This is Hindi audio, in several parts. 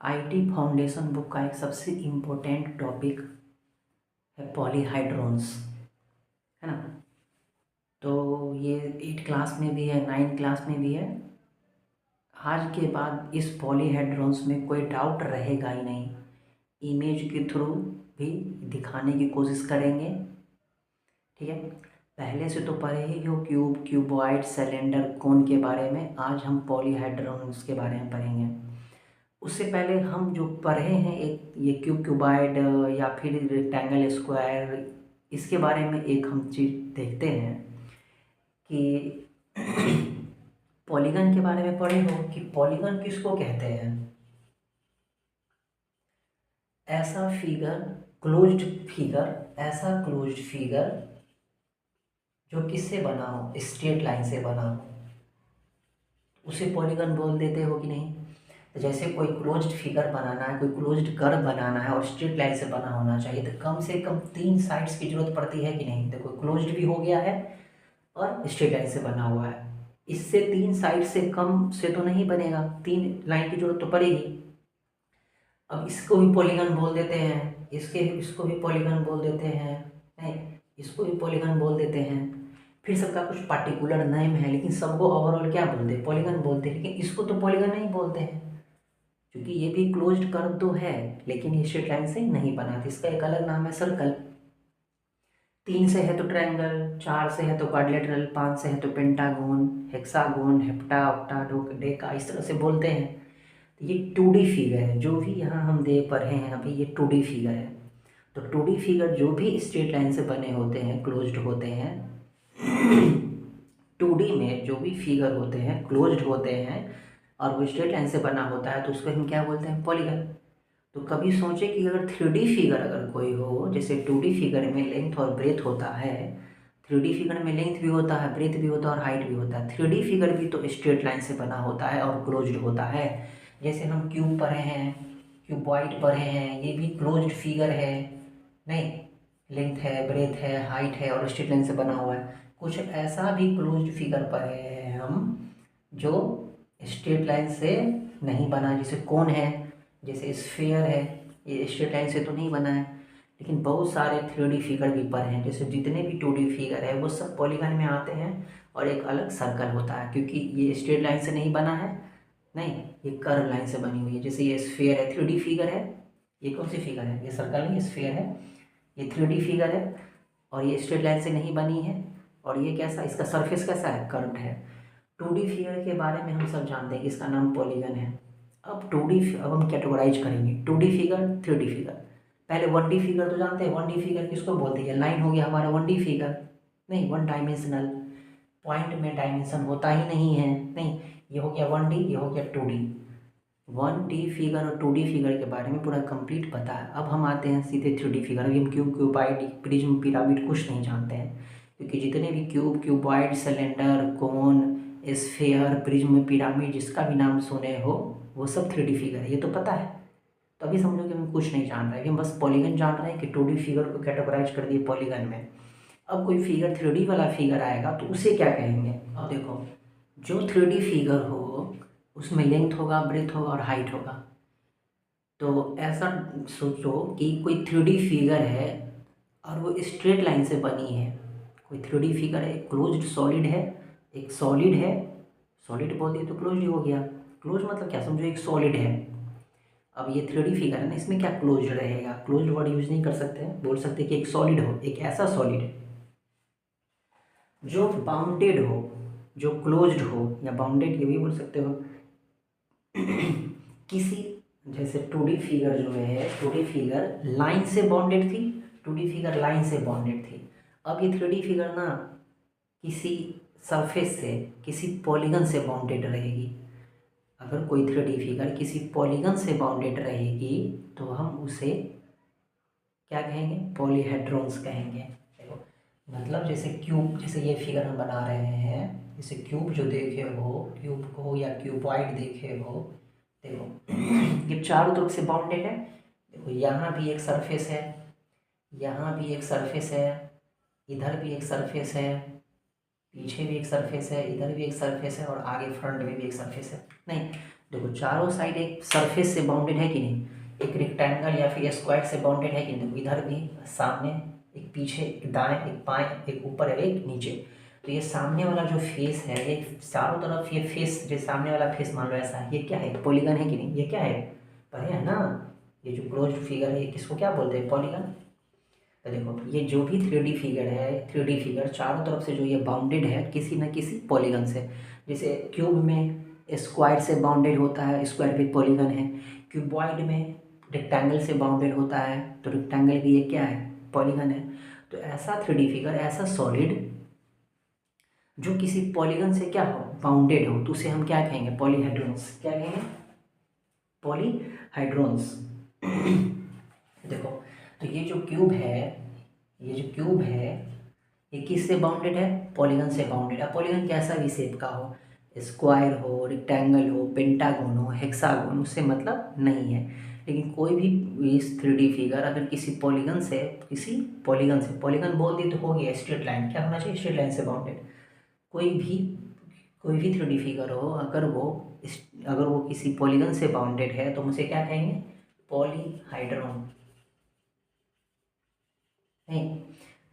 आईटी फाउंडेशन बुक का एक सबसे इम्पोर्टेंट टॉपिक है पॉलीहाइड्रोन्स, है ना। तो ये 8 क्लास में भी है, 9 क्लास में भी है। आज के बाद इस पॉलीहाइड्रोन्स में कोई डाउट रहेगा ही नहीं। इमेज के थ्रू भी दिखाने की कोशिश करेंगे, ठीक है। पहले से तो पढ़े ही हो क्यूब, क्यूबॉइड, सिलेंडर, कोन के बारे में। आज हम पॉलीहाइड्रोन्स के बारे में पढ़ेंगे। उससे पहले हम जो पढ़े हैं एक ये क्यूब, क्यूबाइड या फिर रेक्टेंगल, स्क्वायर, इसके बारे में एक हम चीज़ देखते हैं कि पॉलीगन के बारे में पढ़े हो कि पॉलीगन किसको कहते हैं। ऐसा फिगर, क्लोज्ड फिगर, ऐसा क्लोज्ड फिगर जो किससे बना हो, स्ट्रेट लाइन से बना हो, उसे पॉलीगन बोल देते हो कि नहीं। तो जैसे कोई क्लोज्ड फिगर बनाना है, कोई क्लोज्ड कर्व बनाना है और स्ट्रेट लाइन से बना होना चाहिए, तो कम से कम 3 साइड्स की जरूरत पड़ती है कि नहीं। देखो क्लोज्ड भी हो गया है और स्ट्रेट लाइन से बना हुआ है। इससे 3 साइड से कम से तो नहीं बनेगा, 3 लाइन की जरूरत तो पड़ेगी। अब इसको भी पॉलीगन बोल देते हैं, इसको भी पॉलीगन बोल देते हैं, नहीं इसको भी पॉलीगन बोल देते हैं। फिर सबका कुछ पार्टिकुलर नेम है, लेकिन सबको ओवरऑल क्या बोलते हैं, पॉलीगन बोलते हैं। लेकिन इसको तो पॉलीगन नहीं बोलते हैं, क्योंकि ये भी क्लोज्ड कर्व तो है, लेकिन ये स्ट्रेट लाइन से नहीं बना। तो इसका एक अलग नाम है सर्कल। 3 से है तो ट्रायंगल, 4 से है तो क्वाड्रिलेटरल, 5 से है तो pentagon, hexagon, hepta, octa, Deka, इस तरह से बोलते हैं। तो ये 2D फिगर है, जो भी यहाँ हम देख पा रहे हैं अभी, ये 2D फिगर है। तो 2D फिगर जो भी स्ट्रेट लाइन से बने होते हैं, क्लोज्ड होते हैं। 2D में जो भी फिगर होते हैं क्लोज्ड होते हैं और वो स्ट्रेट लाइन से बना होता है, तो उसको हम क्या बोलते हैं, पॉलीगन। तो कभी सोचे कि अगर 3D फिगर अगर कोई हो, जैसे 2D फिगर में लेंथ और ब्रेथ होता है, 3D फिगर में लेंथ भी होता है, ब्रेथ भी होता है और हाइट भी होता है। 3D फिगर भी तो स्ट्रेट लाइन से बना होता है और क्लोज्ड होता है। जैसे हम क्यूब पढ़े हैं, क्यूबॉइड पढ़े हैं, ये भी क्लोज्ड फिगर है, नहीं लेंथ है, ब्रेथ है, हाइट है और स्ट्रेट लाइन से बना हुआ है। कुछ ऐसा भी क्लोज्ड फिगर पढ़े हैं हम जो स्ट्रेट लाइन से नहीं बना, जैसे कौन है, जैसे स्फीयर है, ये स्ट्रेट लाइन से तो नहीं बना है। लेकिन बहुत सारे 3D फिगर भी पढ़े हैं, जैसे जितने भी 2D फिगर है वो सब पॉलीगन में आते हैं और एक अलग सर्कल होता है, क्योंकि ये स्ट्रेट लाइन से नहीं बना है, नहीं ये कर्व लाइन से बनी हुई है। जैसे ये स्फीयर है, 3D फिगर है, ये कौन सी फिगर है, ये सर्कल नहीं, स्फीयर है, ये 3D फिगर है और ये स्ट्रेट लाइन से नहीं बनी है। और ये कैसा, इसका सरफेस कैसा है, कर्व्ड है। 2D फिगर के बारे में हम सब जानते हैं कि इसका नाम पॉलीगन है। अब हम कैटेगराइज करेंगे 2D फिगर, 3D फिगर। पहले 1D फिगर तो जानते हैं, 1D फिगर किसको बोलते हैं, लाइन हो गया हमारा 1D फिगर, नहीं 1 डायमेंशनल, पॉइंट में डायमेंशन होता ही नहीं है, नहीं ये हो गया 1D, ये हो गया 2D। 1D फिगर और 2D फिगर के बारे में पूरा कंप्लीट पता है। अब हम आते हैं सीधे 3D फिगर। अभी हम क्यूब, क्यूबाइड, प्रिज्म, पिरामिड कुछ नहीं जानते हैं, क्योंकि जितने भी क्यूब, क्यूबॉइड, सिलेंडर, कोन, स्फीयर, प्रिज्म, पिरामिड, जिसका भी नाम सुने हो वो सब 3D फिगर है, ये तो पता है। तो अभी समझो कि हम कुछ नहीं जान रहे हैं, हम बस पॉलीगन जान रहे हैं कि 2D फिगर को कैटेगराइज कर दिए पॉलीगन में। अब कोई फिगर 3D वाला फिगर आएगा तो उसे क्या कहेंगे। अब देखो, जो 3D फिगर हो उसमें लेंथ होगा, ब्रेथ होगा और हाइट होगा। तो ऐसा सोचो कि कोई 3D फिगर है और वो स्ट्रेट लाइन से बनी है। कोई 3D फिगर है, एक क्लोज्ड सॉलिड है, एक सॉलिड है, सॉलिड बोल दिए तो क्लोज ही हो गया। क्लोज मतलब क्या, समझो एक सॉलिड है। अब ये 3D फिगर है ना, इसमें क्या क्लोज्ड रहेगा, क्लोज्ड वर्ड यूज नहीं कर सकते हैं, बोल सकते कि एक सॉलिड हो, एक ऐसा सॉलिड जो बाउंडेड हो, जो क्लोज्ड हो, या बाउंडेड ये भी बोल सकते हो। किसी, जैसे 2D फिगर जो है, 2D फिगर लाइन से बॉन्डेड थी, 2D फिगर लाइन से बॉन्डेड थी। अब ये 3D फिगर ना किसी सरफेस से, किसी पॉलीगन से बाउंडेड रहेगी। अगर कोई 3D फिगर किसी पॉलीगन से बाउंडेड रहेगी तो हम उसे क्या कहेंगे, पॉलीहेड्रॉन्स कहेंगे। देखो मतलब जैसे क्यूब, जैसे ये फिगर हम बना रहे हैं, जैसे क्यूब जो देखे हो, क्यूब को या क्यूबॉइड देखे हो, देखो ये चारों तरफ से बाउंडेड है। देखो यहाँ भी एक सरफेस है, यहाँ भी एक सरफेस है, इधर भी एक सरफेस है, पीछे भी एक सरफेस है, इधर भी एक सरफेस है और आगे फ्रंट में भी एक सरफेस है, नहीं देखो चारों साइड एक सरफेस से बाउंडेड है कि नहीं, एक रेक्टेंगल या फिर स्क्वायर से बाउंडेड है कि नहीं। देखो इधर भी सामने, एक पीछे, एक दाएं, एक बाएं, एक ऊपर है, एक नीचे। तो ये सामने वाला जो फेस है, ये चारों तरफ ये फेस, जो सामने वाला फेस मान लो ऐसा है, ये क्या है, पॉलीगन है कि नहीं, ये क्या है, पढ़े है ना। ये जो क्लोज्ड फिगर है, ये किसको क्या बोलते हैं, पॉलीगन। तो देखो ये जो भी 3D फिगर है, 3D फिगर चारों तरफ से जो ये बाउंडेड है किसी न किसी पॉलीगन से। जैसे क्यूब में स्क्वायर से बाउंडेड होता है, स्क्वायर भी पॉलीगन है। क्यूबॉइड में रेक्टेंगल से बाउंडेड होता है, तो रेक्टेंगल भी ये क्या है, पॉलीगन है। तो ऐसा 3D फिगर, ऐसा सॉलिड जो किसी पॉलीगन से क्या हो, बाउंडेड हो, तो उसे हम क्या कहेंगे, पॉलीहेड्रॉन्स। क्या कहेंगे, पॉलीहाइड्रोन्स। देखो तो ये जो क्यूब है, ये जो क्यूब है, ये किससे बाउंडेड है, पॉलीगन से बाउंडेड है। पॉलीगन कैसा भी शेप का हो, स्क्वायर हो, रेक्टेंगल हो, पेंटागोन हो, हेक्सागोन, उससे मतलब नहीं है। लेकिन कोई भी इस 3D फिगर अगर किसी पॉलीगन से, किसी पॉलीगन से, पॉलीगन बोल दी तो हो गया स्ट्रेट लाइन, क्या होना चाहिए, स्ट्रेट लाइन से बाउंडेड। कोई भी, कोई भी 3D फिगर हो, अगर वो किसी पॉलीगन से बाउंडेड है तो हम उसे क्या कहेंगे, पॉलीहाइड्रॉन। नहीं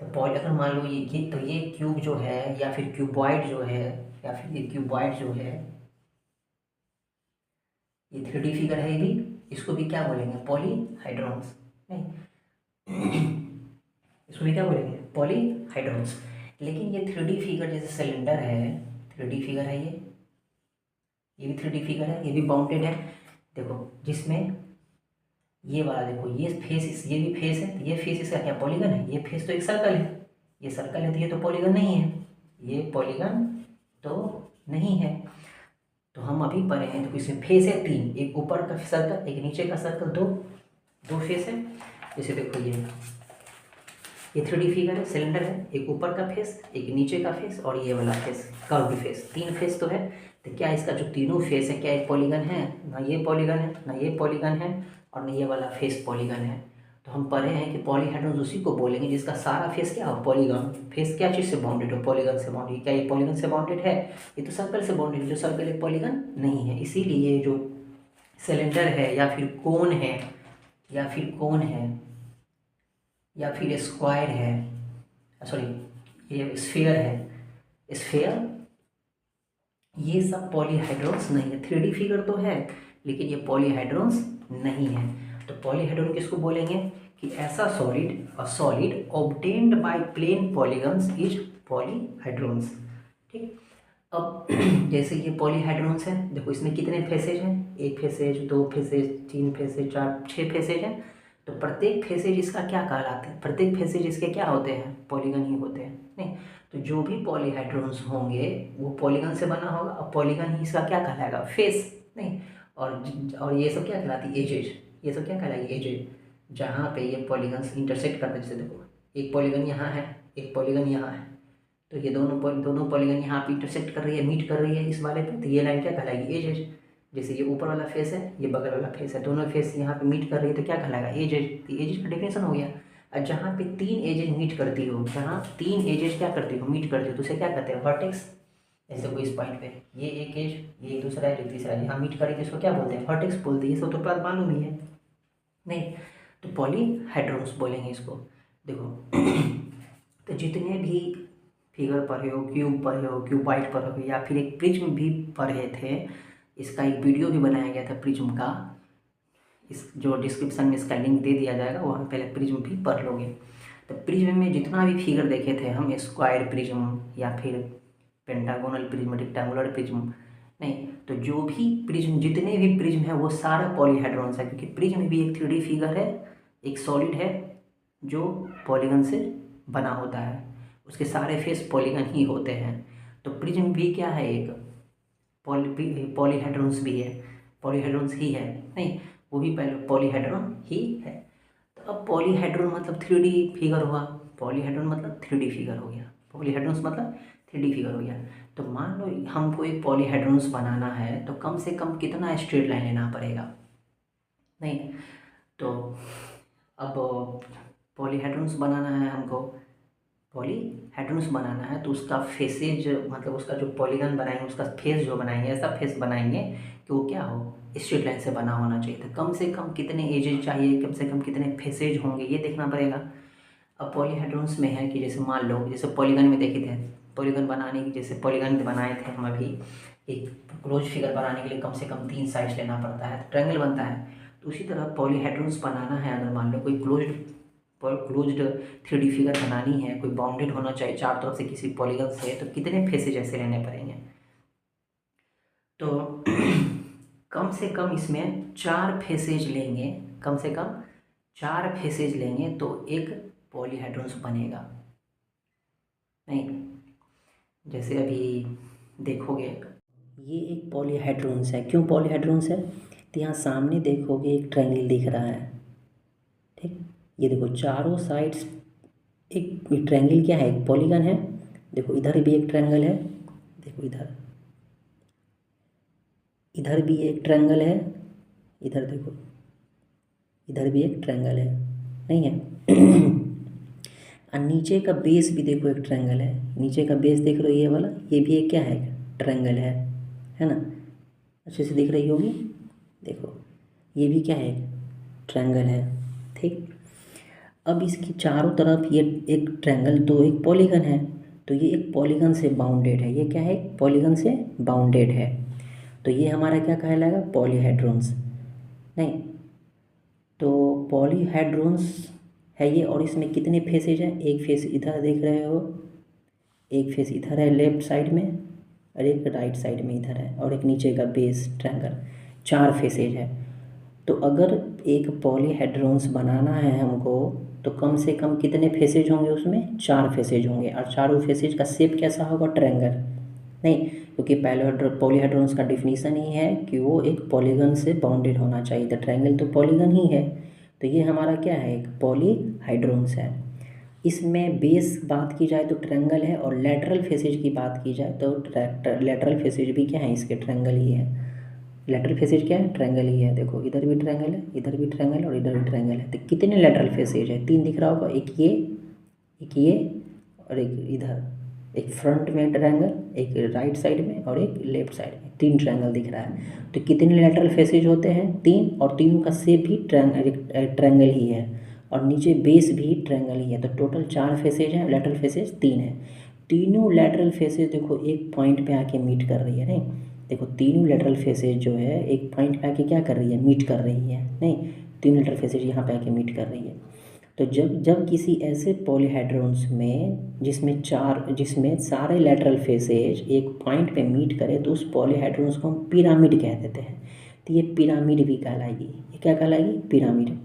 तो अगर मान लो ये तो ये क्यूब जो है या फिर क्यूबॉइड जो है, या फिर ये क्यूबॉइड जो है, ये 3D फिगर है, ये भी, इसको भी क्या बोलेंगे, पॉलीहाइड्रॉन्स। नहीं इसको भी क्या बोलेंगे, पॉलीहाइड्रॉन्स। लेकिन ये 3D फिगर जैसे सिलेंडर है, 3D फिगर है ये भी 3D फिगर है, ये भी बाउंडेड है। देखो जिसमें ये वाला, देखो ये फेस, ये भी फेस है, तो ये फेस इसका क्या, पॉलीगन है। ये फेस तो एक सर्कल है, ये सर्कल है, तो ये तो पॉलीगन नहीं है, ये पॉलीगन तो नहीं है। तो हम अभी पढ़े हैं, तो इसमें फेस है तीन, एक ऊपर का सर्कल, एक नीचे का सर्कल, दो दो फेस है। जैसे देखो ये 3D फिगर है, सिलेंडर है, एक ऊपर का फेस, एक नीचे का फेस, और ये वाला फेस, कर्व्ड फेस, तीन फेस तो है। तो क्या इसका जो तीनों फेस है, क्या एक पॉलीगन है, ना ये पॉलीगन है, ना ये पॉलीगन है, और ना ये वाला फेस पॉलीगन है। तो हम पढ़े हैं कि पॉलीहेड्रॉन उसी को बोलेंगे जिसका सारा फेस क्या हो, पॉलीगन। फेस क्या चीज़ से बाउंडेड हो, पॉलीगन से बाउंडेड। क्या ये पॉलीगन से बाउंडेड है, ये तो सर्कल से बाउंडेड, जो सर्कल एक पॉलीगन नहीं है। इसीलिए जो सिलेंडर है या फिर कोन है, या फिर कोन है, या फिर स्क्वायर है, सॉरी ये स्फीयर है, स्फीयर, ये सब पॉलीहाइड्रॉन्स नहीं है। 3D फिगर तो है लेकिन ये पॉलीहाइड्रॉन्स नहीं है। तो पॉलीहाइड्रॉन किसको बोलेंगे, कि ऐसा solid, a solid obtained by plane polygons is polyhedrons. ठीक, अब जैसे ये पॉलीहाइड्रॉन्स है, देखो इसमें कितने फेसेज हैं, एक फेसेज, दो फेसेज, तीन फेसेज, चार, छः फेसेज हैं। तो प्रत्येक फेसेज इसका क्या कहलाता है, प्रत्येक फेसेज इसके क्या होते हैं, पॉलीगन ही होते हैं। नहीं तो जो भी पॉलीहाइड्रॉन्स होंगे वो पॉलीगन से बना होगा, और पॉलीगन ही इसका क्या कहलाएगा, फेस। नहीं और ये सब क्या कहलाती है, एजेज। ये सब क्या कहलाएगी, एजेज, जहाँ पे ये पॉलीगन्स इंटरसेक्ट करते हैं। जैसे देखो एक पॉलीगन यहाँ है, एक पॉलीगन यहाँ है, तो ये दोनों पॉलीगन यहाँ पे इंटरसेक्ट कर रही है, मीट कर रही है इस वाले पे, तो ये लाइन क्या कहलाएगी, एजेज। जैसे ये ऊपर वाला फेस है, ये बगल वाला फेस है, दोनों फेस यहाँ पे मीट कर रही है, तो क्या कहलाएगा, एजेज। तो एजेज का डेफिनेशन हो गया। और जहाँ पे तीन एजेज मीट करती हो, जहाँ तीन एजेज क्या करती हो, मीट करती हो, तो उसे क्या कहते हैं, वर्टेक्स। जैसे कोई इस पॉइंट पे ये एक एज, ये दूसरा एज, तीसरा एज, यहाँ मीट करी तो इसको क्या बोलते हैं, वर्टेक्स बोलते हैं। ये सब तो बात मालूम ही है। नहीं तो पॉलीहाइड्रॉन्स बोलेंगे इसको। देखो तो जितने भी फिगर पढ़े हो, क्यूब पढ़े हो, क्यूबॉइड पढ़े हो, या फिर एक प्रिज्म भी पढ़े थे, इसका एक वीडियो भी बनाया गया था प्रिज्म का, इस जो डिस्क्रिप्शन में इसका लिंक दे दिया जाएगा, वहाँ पहले प्रिज्म भी पढ़ लोगे। तो प्रिज्म में जितना भी फिगर देखे थे हम, स्क्वायर प्रिज्म या फिर पेंटागोनल प्रिज्म, रेक्टेंगुलर प्रिज्म, नहीं तो जो भी प्रिज्म, जितने भी प्रिज्म है वो सारा पॉलीहाइड्रॉन्स है। क्योंकि प्रिज्म भी एक 3D फिगर है, एक सॉलिड है जो पॉलीगन से बना होता है, उसके सारे फेस पॉलीगन ही होते हैं। तो प्रिज्म भी क्या है, एक पॉलीहाइड्रॉन्स भी है, पॉलीहाइड्रॉन्स ही है। नहीं वो भी पहले पॉलीहाइड्रॉन ही है। तो अब पॉलीहाइड्रॉन मतलब 3D फिगर हुआ, पॉलीहाइड्रॉन मतलब 3D फिगर हो गया, पॉलीहाइड्रॉन्स मतलब 3D फिगर हो गया। तो मान लो हमको एक पॉलीहाइड्रॉन्स बनाना है, तो कम से कम कितना स्ट्रेट लाइन लेना पड़ेगा। नहीं तो अब पॉलीहाइड्रॉन्स बनाना है हमको, पॉलीहेड्रॉन्स बनाना है तो उसका फेसेज मतलब उसका जो पॉलीगन बनाएंगे उसका फेस जो बनाएंगे ऐसा फेस बनाएंगे कि वो क्या हो, स्ट्रेट लाइन से बना होना चाहिए। तो कम से कम कितने एजेस चाहिए, कम से कम कितने फेसेज होंगे ये देखना पड़ेगा। अब पॉलीहेड्रॉन्स में है कि जैसे मान लो जैसे पॉलीगन में देखे थे, पॉलीगन बनाने की जैसे पॉलीगन बनाए थे हम अभी, एक क्लोज फिगर बनाने के लिए कम से कम 3 साइड्स लेना पड़ता है, ट्रायंगल बनता है। तो उसी तरह पॉलीहेड्रॉन्स बनाना है, अगर मान लो कोई क्लोज्ड 3D फिगर बनानी है, कोई बाउंडेड होना चाहिए चार तरफ से किसी पॉलीगन से, तो कितने फेसेज ऐसे लेने पड़ेंगे। तो कम से कम इसमें 4 फेसेज लेंगे, कम से कम 4 फेसेज लेंगे तो एक पॉलीहेड्रॉन्स बनेगा। नहीं, जैसे अभी देखोगे ये एक पॉलीहेड्रॉन्स है। क्यों पॉलीहेड्रॉन्स है? तो यहाँ सामने देखोगे एक ट्रायंगल दिख रहा है, ठीक। ये देखो चारों साइड्स एक ट्रायंगल क्या है, एक पॉलीगन है। देखो इधर भी एक ट्रायंगल है, देखो इधर, इधर भी एक ट्रायंगल है, इधर देखो, इधर भी एक ट्रायंगल है, नहीं है। और नीचे का बेस भी देखो एक ट्रायंगल है, नीचे का बेस देख रहे हो ये वाला, ये भी एक क्या है, ट्रायंगल है ना, अच्छे से दिख रही होगी। देखो ये भी क्या है, ट्रायंगल है, ठीक। अब इसकी चारों तरफ ये एक ट्रायंगल तो एक पॉलीगन है, तो ये एक पॉलीगन से बाउंडेड है, ये क्या है, पॉलीगन से बाउंडेड है। तो ये हमारा क्या कहलाएगा, पॉलीहेड्रॉन्स। नहीं, तो पॉलीहेड्रॉन्स है ये, और इसमें कितने फेसेज हैं, एक फेस इधर देख रहे हो, एक फेस इधर है लेफ्ट साइड में, और एक राइट साइड में इधर है, और एक नीचे का बेस ट्रायंगल, 4 फेसेज है। तो अगर एक पॉलीहेड्रॉन्स बनाना है हमको तो कम से कम कितने फेसेज होंगे, उसमें 4 फेसेज होंगे, और चारों फेसेज का शेप कैसा होगा, ट्रायंगल। नहीं, क्योंकि पहले पॉलीहेड्रॉन्स का डिफिनीसन ही है कि वो एक पॉलीगन से बाउंडेड होना चाहिए, तो ट्रायंगल तो पॉलीगन ही है। तो ये हमारा क्या है, एक पॉलीहाइड्रॉन्स है। इसमें बेस बात की जाए तो ट्रायंगल है, और लेटरल फेसेज की बात की जाए तो लेटरल फेसेज भी क्या है, इसके ट्रायंगल ही है। लेटरल फेसेज क्या है, ट्रायंगल ही है। देखो इधर भी ट्रायंगल है, इधर भी ट्रायंगल, और इधर भी ट्रायंगल है। तो कितने लेटरल फेसेज है, 3 दिख रहा होगा, एक ये और एक इधर, एक फ्रंट में ट्रायंगल, एक राइट साइड में और एक लेफ्ट साइड में, 3 ट्रायंगल दिख रहा है। तो कितने लेटरल फेसेज होते हैं, 3, और तीनों का शेप भी ट्रायंगल ही है, और नीचे बेस भी ट्रायंगल ही है। तो टोटल 4 फेसेज हैं, लेटरल फेसेज 3 है। तीनों लेटरल फेसेज देखो एक पॉइंट पे आके मीट कर रही है, नहीं, देखो तीनों लेटरल फेसेज जो है एक पॉइंट पे आके क्या कर रही है, मीट कर रही है, नहीं, तीनों लेटरल फेसेज यहाँ पे आके मीट कर रही है। तो जब जब किसी ऐसे पॉलीहेड्रॉन्स में जिसमें सारे लेटरल फेसेज एक पॉइंट पे मीट करे तो उस पॉलीहेड्रॉन्स को हम पिरामिड कह देते हैं। तो ये पिरामिड भी कहलाएगी, ये क्या कहलाएगी, पिरामिड।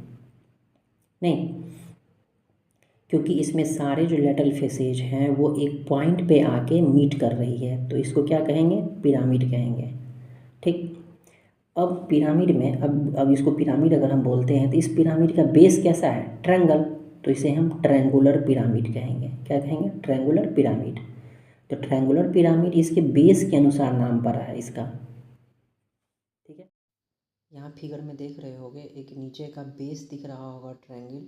नहीं, क्योंकि इसमें सारे जो लेटरल फेसेज हैं वो एक पॉइंट पे आके मीट कर रही है, तो इसको क्या कहेंगे, पिरामिड कहेंगे, ठीक। अब पिरामिड में अब इसको पिरामिड अगर हम बोलते हैं तो इस पिरामिड का बेस कैसा है, ट्रायंगल, तो इसे हम ट्रायंगुलर पिरामिड कहेंगे। क्या कहेंगे, ट्रायंगुलर पिरामिड। तो ट्रायंगुलर पिरामिड इसके बेस के अनुसार नाम पड़ा है इसका, ठीक है। यहाँ फिगर में देख रहे होगे एक नीचे का बेस दिख रहा होगा ट्रायंगल,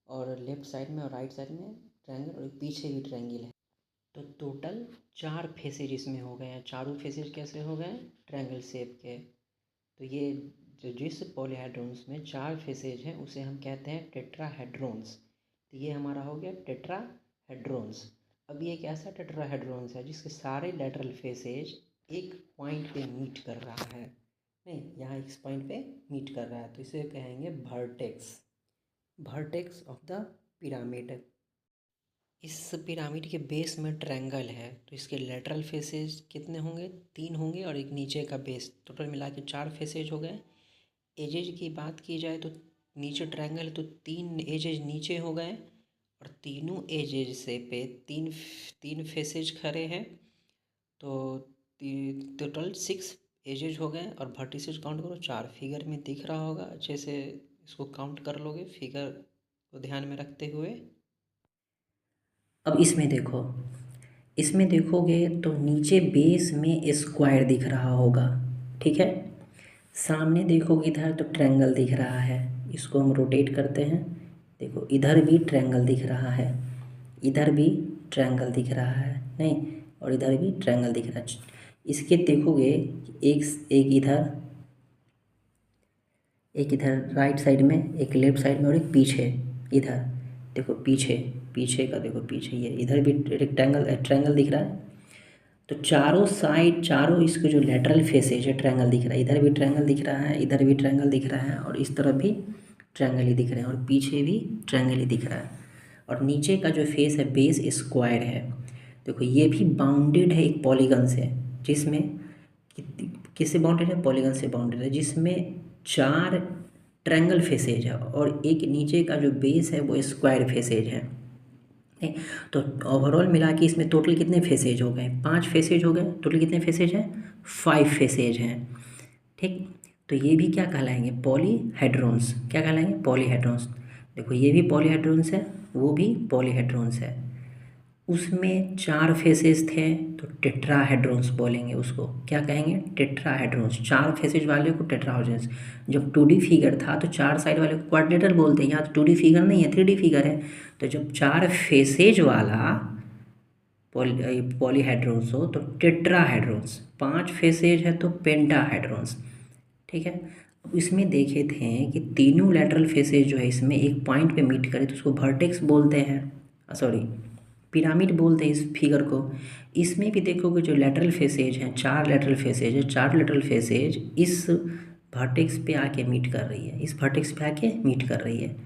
और लेफ्ट साइड में और राइट साइड में ट्रायंगल, और पीछे भी ट्रायंगल है। तो टोटल 4 फेसेज इसमें हो गए हैं। चारों फेसेज कैसे हो गए, ट्रायंगल शेप के। तो ये जो जिस पॉलीहेड्रॉन्स में 4 फेसेज हैं उसे हम कहते हैं टेट्राहेड्रॉन्स। तो ये हमारा हो गया टेट्राहेड्रॉन्स। अब ये एक ऐसा टेट्राहेड्रॉन्स है जिसके सारे लेटरल फेसेज एक पॉइंट पे मीट कर रहा है, नहीं, यहाँ इस पॉइंट पे मीट कर रहा है, तो इसे कहेंगे vertex, vertex of the pyramid. इस पिरामिड के बेस में ट्रायंगल है, तो इसके लेटरल फेसेज कितने होंगे, 3 होंगे, और एक नीचे का बेस, टोटल मिला के 4 फेसेज हो गए। एजेज की बात की जाए तो नीचे ट्रायंगल है तो 3 एजेज नीचे हो गए, और तीनों एजेज से पे तीन तीन फेसेज खड़े हैं, तो टोटल 6 एजेज हो गए। और वर्टिसेज काउंट करो, 4 फिगर में दिख रहा होगा, अच्छे से इसको काउंट कर लोगे फिगर को ध्यान में रखते हुए। अब इसमें देखो, इसमें देखोगे तो नीचे बेस में स्क्वायर दिख रहा होगा, ठीक है। सामने देखोगे इधर तो ट्रायंगल दिख रहा है, इसको हम रोटेट करते हैं, देखो इधर भी ट्रायंगल दिख रहा है। इधर भी ट्रायंगल दिख रहा है नहीं, और इधर भी ट्रायंगल दिख रहा है। इसके देखोगे एक इधर राइट साइड में, एक लेफ्ट साइड में और एक पीछे। इधर देखो पीछे, पीछे का देखो, पीछे ये इधर भी रेक्टेंगल ट्रायंगल दिख रहा है। तो चारों साइड, चारों इसके जो लेटरल फेसेज है ट्रायंगल दिख रहा है। इधर भी ट्रायंगल दिख रहा है, इधर भी ट्रायंगल दिख रहा है, और इस तरफ भी ट्रायंगल ही दिख रहे हैं, और पीछे भी ट्रायंगल ही दिख रहा है। और नीचे का जो फेस है बेस स्क्वायर है। देखो ये भी बाउंडेड है एक पॉलीगन से, जिसमें किससे बाउंडेड है? पॉलीगन से बाउंडेड है, जिसमें 4 ट्रायंगल फेसेज है, और एक नीचे का जो बेस है वो स्क्वायर फेसेज है। नहीं, तो ओवरऑल मिला के इसमें टोटल कितने फेसेज हो गए? 5 फेसेज हो गए। टोटल कितने फेसेज हैं? 5 फेसेज हैं। ठीक, तो ये भी क्या कहलाएंगे? पॉलीहेड्रॉन्स। क्या कहलाएंगे? पॉलीहेड्रॉन्स। देखो ये भी पॉलीहेड्रॉन्स है, वो भी पॉलीहेड्रॉन्स है। उसमें 4 फेसेस थे तो टेट्राहेड्रॉन्स बोलेंगे उसको। क्या कहेंगे? टेट्राहेड्रॉन्स। 4 फेसेज वाले को टेट्राहेड्रॉन्स। जब 2D फिगर था तो 4 साइड वाले को क्वाड्रिलेटरल बोलते हैं। यहाँ तो 2D फिगर नहीं है, 3D फिगर है। तो जब 4 फेसेज वाला पॉलीहेड्रॉन्स हो तो टेट्राहेड्रॉन्स, 5 फेसेज है तो पेंटाहेड्रॉन्स। ठीक है। अब इसमें देखे थे कि तीनों लेटरल फेसेज जो है इसमें एक पॉइंट पे मीट करे तो उसको वर्टेक्स बोलते हैं, सॉरी पिरामिड बोलते हैं इस फिगर को। इसमें भी देखोगे जो लेटरल फेसेज हैं, 4 लेटरल फेसेज है, 4 लेटरल फेसेज इस वर्टेक्स पे आके मीट कर रही है, इस वर्टेक्स पे आके मीट कर रही है।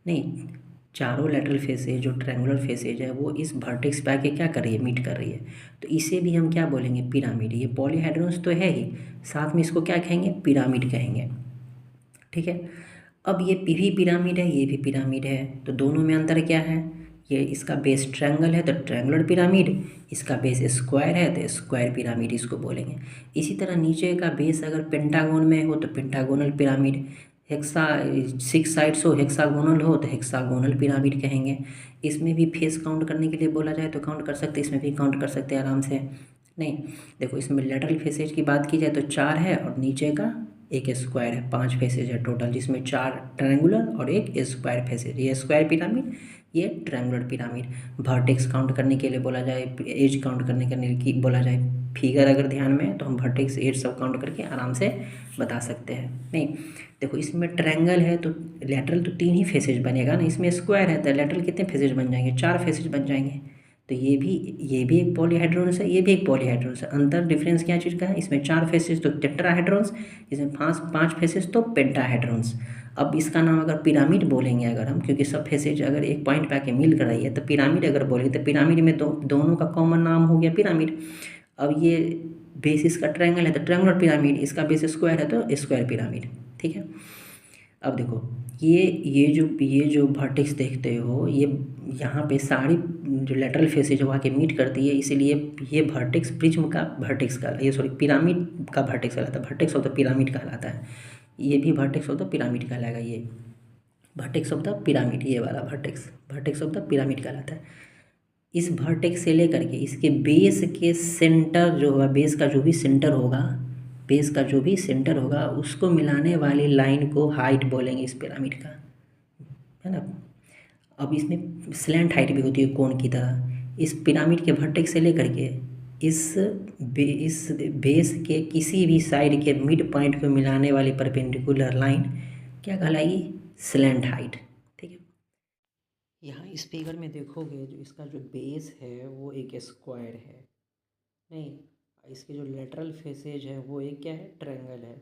नहीं, चारों लेटरल फेसेज जो ट्रायंगुलर फेसेज है वो इस वर्टेक्स पे आके क्या कर रही है? मीट कर रही है। तो इसे भी हम क्या बोलेंगे? पिरामिड। ये पॉलीहेड्रॉन्स तो है ही, साथ में इसको क्या कहेंगे? पिरामिड कहेंगे। ठीक है। अब ये भी पिरामिड है, ये भी पिरामिड है, तो दोनों में अंतर क्या है? ये इसका बेस ट्रायंगल है तो ट्रायंगुलर पिरामिड, इसका बेस स्क्वायर है तो स्क्वायर पिरामिड इसको बोलेंगे। इसी तरह नीचे का बेस अगर पेंटागोन में हो तो पेंटागोनल पिरामिड, हेक्सा 6 साइड्स हो, हेक्सागोनल हो तो हेक्सागोनल पिरामिड कहेंगे। इसमें भी फेस काउंट करने के लिए बोला जाए तो काउंट कर सकते हैं, इसमें भी काउंट कर सकते हैं आराम से। नहीं, देखो इसमें लेटरल फेसेज की बात की जाए तो 4 है, और नीचे का एक स्क्वायर है, 5 फेसेज है टोटल, जिसमें 4 ट्रायंगुलर और एक स्क्वायर फेसेज। ये स्क्वायर पिरामिड, ये ट्रायंगुलर पिरामिड। वर्टेक्स काउंट करने के लिए बोला जाए, एज काउंट करने के लिए बोला जाए, फिगर अगर ध्यान में है तो हम वर्टेक्स एज सब काउंट करके आराम से बता सकते हैं। नहीं, देखो इसमें ट्रायंगल है तो लेटरल तो 3 ही फेसेज बनेगा ना, इसमें स्क्वायर है तो लेटरल कितने फेसेज बन जाएंगे? 4 फेसेज बन जाएंगे। तो ये भी एक पॉलीहेड्रॉन्स है, ये भी एक पॉलीहेड्रॉन्स है। अंतर डिफरेंस क्या चीज़ का है? इसमें 4 फेसेस तो टेट्राहेड्रॉन्स, इसमें 5 फेसेस तो पेंटाहेड्रॉन्स। अब इसका नाम अगर पिरामिड बोलेंगे अगर हम, क्योंकि सब फेसेज अगर एक पॉइंट पे आके मिल कर रही है, तो पिरामिड अगर बोलेंगे तो पिरामिड में दोनों का कॉमन नाम हो गया पिरामिड। अब ये बेस इसका ट्रायंगल है तो ट्रायंगुलर पिरामिड, इसका बेस स्क्वायर है तो स्क्वायर पिरामिड। ठीक है। अब देखो ये जो वर्टेक्स देखते हो, ये यहाँ पे सारी जो लेटरल फेसेज है वो आके मीट करती है, इसीलिए ये वर्टेक्स प्रिज्म का वर्टेक्स का, ये सॉरी पिरामिड का वर्टेक्स कहलाता है। वर्टेक्स ऑफ द पिरामिड कहलाता है। ये भी वर्टेक्स ऑफ द पिरामिड कहलाएगा। ये वर्टेक्स ऑफ द पिरामिड, ये वाला vertex vertex of the pyramid कहलाता है। इस वर्टेक्स से लेकर के इसके बेस के सेंटर जो होगा, बेस का जो भी सेंटर होगा, बेस का जो भी सेंटर होगा उसको मिलाने वाली लाइन को हाइट बोलेंगे इस पिरामिड का, है ना। अब इसमें स्लैंट हाइट भी होती है कोण की तरह। इस पिरामिड के वर्टेक्स से लेकर के इस बेस के किसी भी साइड के मिड पॉइंट को मिलाने वाली परपेंडिकुलर लाइन क्या कहलाएगी? Slant height. ठीक है। यहाँ इस फिगर में देखोगे जो इसका जो बेस है वो एक स्क्वायर है। नहीं, इसके जो लेटरल फेसेज है वो एक क्या है? ट्रायंगल है।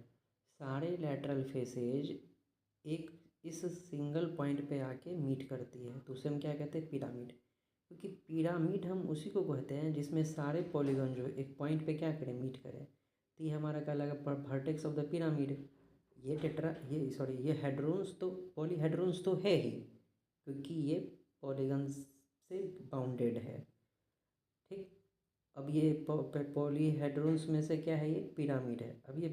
सारे लेटरल फेसेज एक इस सिंगल पॉइंट पे आके मीट करती है तो उसे हम क्या कहते हैं? पिरामिड। क्योंकि पिरामिड हम उसी को कहते हैं जिसमें सारे पॉलीगन जो एक पॉइंट पे क्या करें? मीट करें। तो ये हमारा क्या लगा? Vertex of the pyramid. ये सॉरी ये हेड्रोन्स तो पॉलीहेड्रोन्स तो है ही, क्योंकि ये पॉलीगन्स से बाउंडेड है। ठीक। अब ये पॉलीहेड्रॉन्स में से क्या है? ये पिरामिड है। अब ये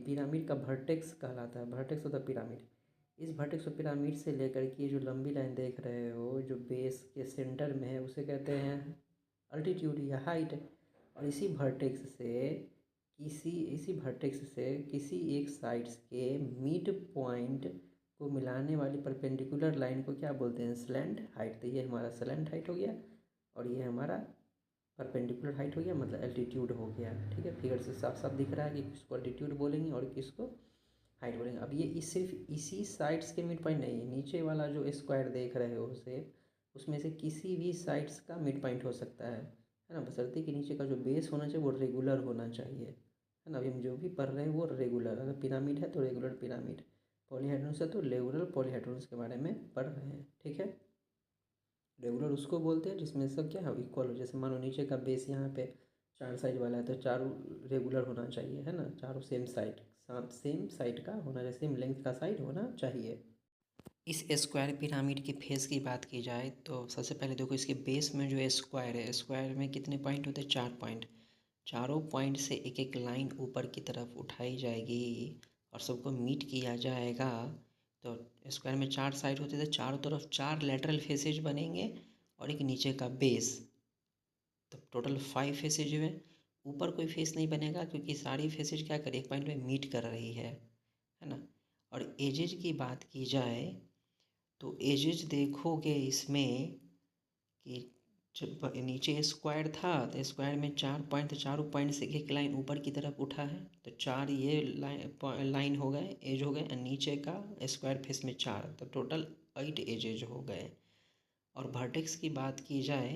पिरामिड का वर्टेक्स कहलाता है, वर्टेक्स ऑफ द पिरामिड। इस वर्टेक्स ऑफ पिरामिड से लेकर के जो लंबी लाइन देख रहे हो जो बेस के सेंटर में है उसे कहते हैं अल्टीट्यूड या हाइट। और इसी वर्टेक्स से किसी एक साइड्स के मिड पॉइंट को मिलाने वाली परपेंडिकुलर लाइन को क्या बोलते हैं? Slant height. तो ये हमारा स्लैंट हाइट हो गया। और ये हमारा परपेंडिकुलर हाइट हो गया, मतलब एल्टीट्यूड हो गया। ठीक है, फिगर से साफ साफ दिख रहा है कि किसको एल्टीट्यूड बोलेंगे और किसको हाइट बोलेंगे। अब ये सिर्फ इसी साइड्स के मिड पॉइंट नहीं है, नीचे वाला जो स्क्वायर देख रहे हो शेप, उसमें से किसी भी साइड्स का मिड पॉइंट हो सकता है ना, बशर्ते कि नीचे का जो बेस होना चाहिए वो रेगुलर होना चाहिए, है ना। अभी हम जो भी पढ़ रहे हैं वो रेगुलर, अगर पिरामिड है तो रेगुलर पिरामिड, पॉलीहेड्रॉन्स है तो रेगुलर पॉलीहेड्रॉन्स के बारे में पढ़ रहे हैं। ठीक है, रेगुलर उसको बोलते हैं जिसमें सब क्या है, इक्वल हो। जैसे मानो नीचे का बेस यहाँ पे 4 साइड वाला है तो चारों रेगुलर होना चाहिए, है ना, चारों सेम साइड का होना चाहिए, सेम लेंथ का साइड होना चाहिए। इस स्क्वायर पिरामिड की फेस की बात की जाए तो सबसे पहले देखो इसके बेस में जो स्क्वायर है, स्क्वायर में कितने पॉइंट होते हैं, 4 पॉइंट। चारों पॉइंट से एक एक लाइन ऊपर की तरफ उठाई जाएगी और सबको मीट किया जाएगा। तो स्क्वायर में 4 साइड होते थे, चारों तरफ 4 लेटरल फेसेज बनेंगे और एक नीचे का बेस, तो टोटल 5 फेसेज हुए। ऊपर कोई फेस नहीं बनेगा क्योंकि सारी फेसेज क्या कर एक पॉइंट में मीट कर रही है ना। और एजेज की बात की जाए तो एजेज देखोगे इसमें कि जब नीचे स्क्वायर था तो स्क्वायर में 4 पॉइंट, तो चारों पॉइंट से एक लाइन ऊपर की तरफ उठा है, तो 4 ये लाइन हो गए, एज हो गए, और नीचे का स्क्वायर फेस में 4, तो टोटल 8 एजेज हो गए। और वर्टेक्स की बात की जाए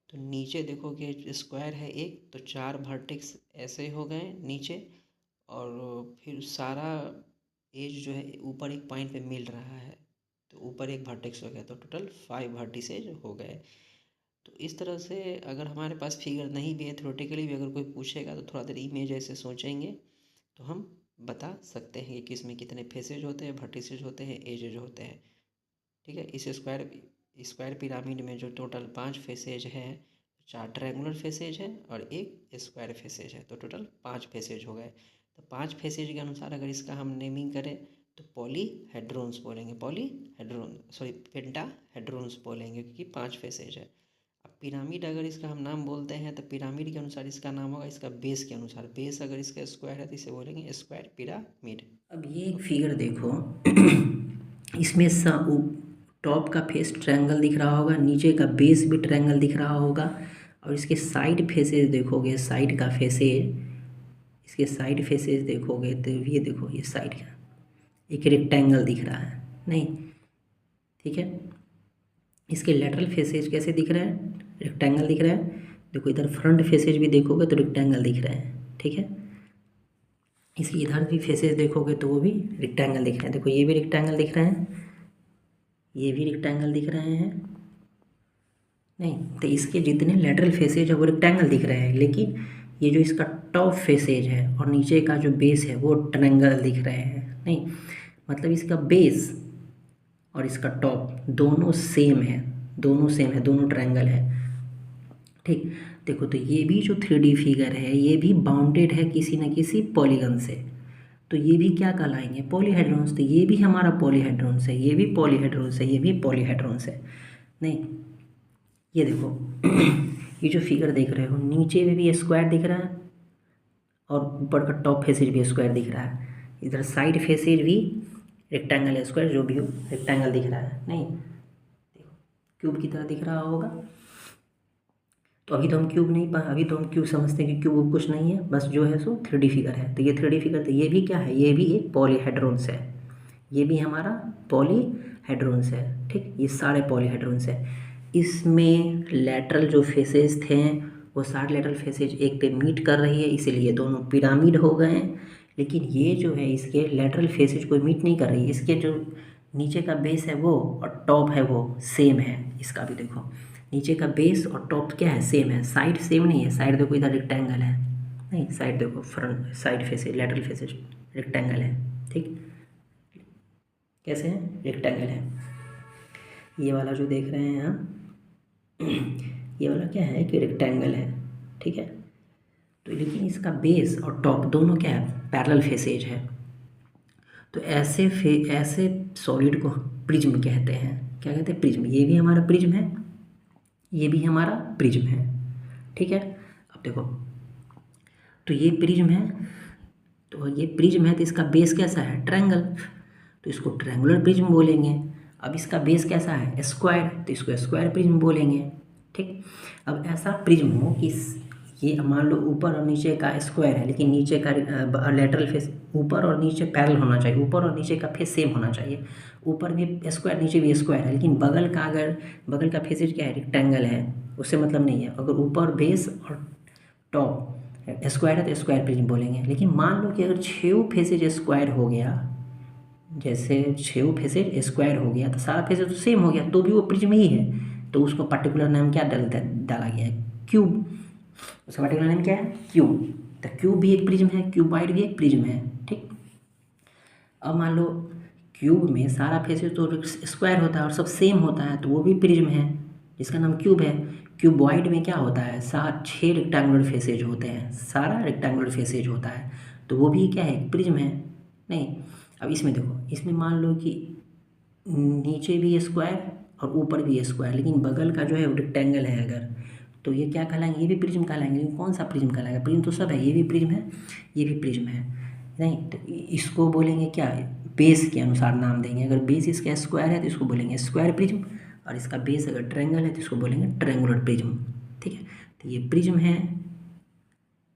तो नीचे देखोगे स्क्वायर है एक, तो 4 वर्टेक्स ऐसे हो गए नीचे, और फिर सारा एज जो है ऊपर एक पॉइंट पे मिल रहा है, तो ऊपर एक वर्टेक्स हो गया, तो टोटल 5 वर्टिसेज हो गए। तो इस तरह से अगर हमारे पास फिगर नहीं भी है, थ्योरेटिकली भी अगर कोई पूछेगा तो थोड़ा देर इमेज ऐसे सोचेंगे तो हम बता सकते हैं कि किस में कितने फेसेज होते हैं, वर्टिसेज होते हैं, एजेज होते हैं। ठीक है, इस स्क्वायर पिरामिड में जो टोटल 5 फेसेज है, 4 ट्रायंगुलर फेसेज है और एक स्क्वायर फेसेज है, तो टोटल 5 फेसेज हो गए। तो 5 फेसेज के अनुसार अगर इसका हम नेमिंग करें तो पॉलीहेड्रॉन्स बोलेंगे, पॉलीहेड्रॉन सॉरी पेंटाहेड्रॉन्स बोलेंगे क्योंकि 5 फेसेज है। अब पिरामिड अगर इसका हम नाम बोलते हैं तो पिरामिड के अनुसार इसका नाम होगा इसका बेस के अनुसार, बेस अगर इसका स्क्वायर है तो इसे बोलेंगे स्क्वायर पिरामिड। अब ये एक फिगर देखो इसमें टॉप का फेस ट्रायंगल दिख रहा होगा, नीचे का बेस भी ट्रायंगल दिख रहा होगा, और इसके साइड फेसेस देखोगे, साइड का फेसेज, इसके साइड फेसेस देखोगे तो ये देखो ये साइड का एक रेक्टेंगल दिख रहा है, नहीं, ठीक है। इसके लेटरल फेसेज कैसे दिख रहे हैं, रेक्टेंगल दिख रहा है। देखो इधर फ्रंट फेसेज भी देखोगे तो रेक्टेंगल दिख रहा है, ठीक है। इसके इधर भी फेसेज देखोगे तो वो भी रेक्टेंगल दिख रहे हैं। देखो ये भी रेक्टेंगल दिख रहे हैं, ये भी रेक्टेंगल दिख रहे हैं, नहीं, तो इसके जितने लेटरल फेसेज है वो रेक्टेंगल दिख रहे हैं, लेकिन ये जो इसका टॉप फेसेज है और नीचे का जो बेस है वो ट्रायंगल दिख रहे हैं, नहीं, मतलब इसका बेस और इसका टॉप दोनों सेम है, दोनों ट्रायंगल है, ठीक। देखो तो ये भी जो 3D फिगर है ये भी बाउंडेड है किसी न किसी पॉलीगन से, तो ये भी क्या कहलाएंगे, पॉलीहेड्रॉन्स। तो ये भी हमारा पॉलीहेड्रॉन्स है, ये भी पॉलीहेड्रॉन्स है, ये भी पॉलीहेड्रॉन्स है, नहीं। ये देखो ये जो फिगर देख रहे हो नीचे में भी स्क्वायर दिख रहा है और ऊपर का टॉप फेसेज भी स्क्वायर दिख रहा है, इधर साइड फेसेज भी रेक्टेंगल है, स्क्वायर जो भी हो रेक्टेंगल दिख रहा है, नहीं, देखो क्यूब की तरह दिख रहा होगा। तो अभी तो हम क्यूब नहीं पा अभी तो हम क्यूब समझते हैं कि क्यूब कुछ नहीं है, बस जो है सो 3D फिगर है। तो ये 3D फिगर, तो ये भी क्या है, ये भी एक पॉलीहेड्रॉन्स है, ये भी हमारा पॉलीहेड्रॉन्स है, ठीक। ये सारे पॉलीहेड्रॉन्स है। इसमें लेटरल जो फेसेस थे वो सारे लेटरल फेसेज एक पे मीट कर रही है, इसीलिए दोनों पिरामिड हो गए हैं। लेकिन ये जो है इसके लेटरल फेसेज कोई मीट नहीं कर रही है, इसके जो नीचे का बेस है वो और टॉप है वो सेम है। इसका भी देखो नीचे का बेस और टॉप क्या है, सेम है, साइड सेम नहीं है, साइड देखो इधर रेक्टेंगल है, नहीं, साइड देखो front side faces lateral faces rectangle है, ठीक। कैसे है, रेक्टेंगल है। ये वाला जो देख रहे हैं हम ये वाला क्या है कि रेक्टेंगल है, ठीक है। तो लेकिन इसका बेस और टॉप दोनों क्या है, पैरेलल फेसेज है। तो ऐसे सॉलिड को प्रिज्म कहते हैं, क्या कहते हैं, प्रिज्म। ये भी हमारा प्रिज्म है, ये भी हमारा प्रिज्म है, ठीक है। अब देखो तो ये प्रिज्म है, तो ये प्रिज्म है तो इसका बेस कैसा है, ट्रायंगल, तो इसको ट्रायंगुलर प्रिज्म बोलेंगे। अब इसका बेस कैसा है, स्क्वायर, तो इसको स्क्वायर प्रिज्म बोलेंगे, ठीक। अब ऐसा प्रिज्म हो कि ये मान लो ऊपर और नीचे का स्क्वायर है, लेकिन नीचे का लेटरल फेस ऊपर और नीचे पैरेलल होना चाहिए, ऊपर और नीचे का फेस सेम होना चाहिए। ऊपर भी स्क्वायर नीचे भी स्क्वायर है, लेकिन बगल का फेसेज क्या है, रेक्टेंगल है, उससे मतलब नहीं है। अगर ऊपर बेस और टॉप स्क्वायर है तो स्क्वायर प्रिज्म बोलेंगे। लेकिन मान लो कि अगर 6 फेसेज स्क्वायर हो गया, जैसे 6 फेसेज स्क्वायर हो गया तो सारा फेसेज तो सेम हो गया, तो भी वो प्रिज्म ही है, तो उसको पर्टिकुलर नाम क्या डाला गया है, क्यूब। उसका पर्टिकुलर नेम क्या है, क्यूब। तो क्यूब भी एक प्रिज्म है, क्यूबॉइड भी एक प्रिज्म है, ठीक। अब मान लो क्यूब में सारा फेसेज तो स्क्वायर होता है और सब सेम होता है, तो वो भी प्रिज्म है जिसका नाम क्यूब है। क्यूबॉइड में क्या होता है, 6 रेक्टेंगुलर फेसेज होते हैं, सारा रेक्टेंगुलर फेसेज होता है, तो वो भी क्या है, प्रिज्म है। नहीं, अब इसमें देखो, इसमें मान लो कि नीचे भी स्क्वायर और ऊपर भी स्क्वायर, लेकिन बगल का जो है रेक्टेंगल है अगर, तो ये क्या कहलाएंगे, ये भी प्रिज्म कहलाएंगे। लेकिन कौन सा प्रिज्म कहलाएगा, प्रिज्म तो सब है, ये भी प्रिज्म है, ये भी प्रिज्म है। नहीं, तो इसको बोलेंगे क्या, बेस के अनुसार नाम देंगे। अगर बेस इसका स्क्वायर है तो इसको बोलेंगे स्क्वायर प्रिज्म, और इसका बेस अगर ट्रायंगल है तो इसको बोलेंगे ट्रायंगुलर प्रिज्म, ठीक है। तो ये प्रिज्म है,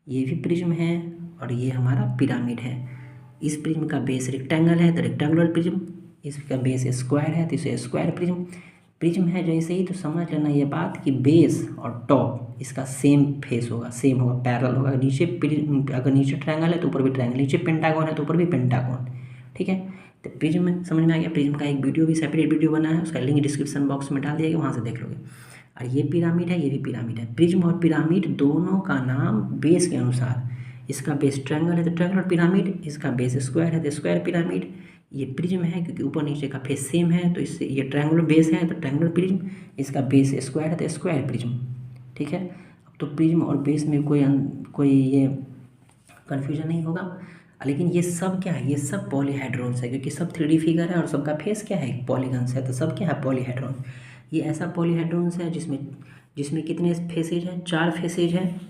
ये भी प्रिज्म है, और ये हमारा पिरामिड है। इस प्रिज्म का बेस रेक्टेंगल है तो रेक्टेंगुलर प्रिज्म, इसका बेस स्क्वायर है तो इसे स्क्वायर प्रिज्म। प्रिज्म है जैसे ही, तो समझ लेना ये बात कि बेस और टॉप इसका सेम फेस होगा, सेम होगा, पैरेलल होगा। नीचे अगर नीचे ट्रायंगल है तो ऊपर भी ट्रायंगल, नीचे पेंटागन है तो ऊपर भी पेंटागन, ठीक है। तो प्रिज्म में समझ में आ गया। प्रिज्म का एक वीडियो भी, सेपरेट वीडियो बना है, उसका लिंक डिस्क्रिप्शन बॉक्स में डाल दिया गया, वहाँ से देख लोगे। और ये पिरामिड है, ये भी पिरामिड है। प्रिज्म और पिरामिड दोनों का नाम बेस के अनुसार, इसका बेस ट्रायंगल है तो ट्रायंगुलर पिरामिड, इसका बेस स्क्वायर है तो स्क्वायर पिरामिड। ये प्रिज्म है क्योंकि ऊपर नीचे का फेस सेम है, तो इससे ये ट्रायंगुलर बेस है तो ट्रायंगुलर प्रिज्म, इसका बेस स्क्वायर है तो स्क्वायर प्रिज्म, ठीक है। अब तो प्रिज्म और बेस में कोई ये कन्फ्यूजन नहीं होगा। लेकिन ये सब क्या है, ये सब पॉलीहेड्रॉन्स है, क्योंकि सब 3D फिगर है और सबका फेस क्या है, पॉलीगन्स है, तो सब क्या है, पॉलीहेड्रॉन। ये ऐसा पॉलीहेड्रॉन्स है जिसमें जिसमें कितने फेसेज हैं, 4 फेसेज हैं,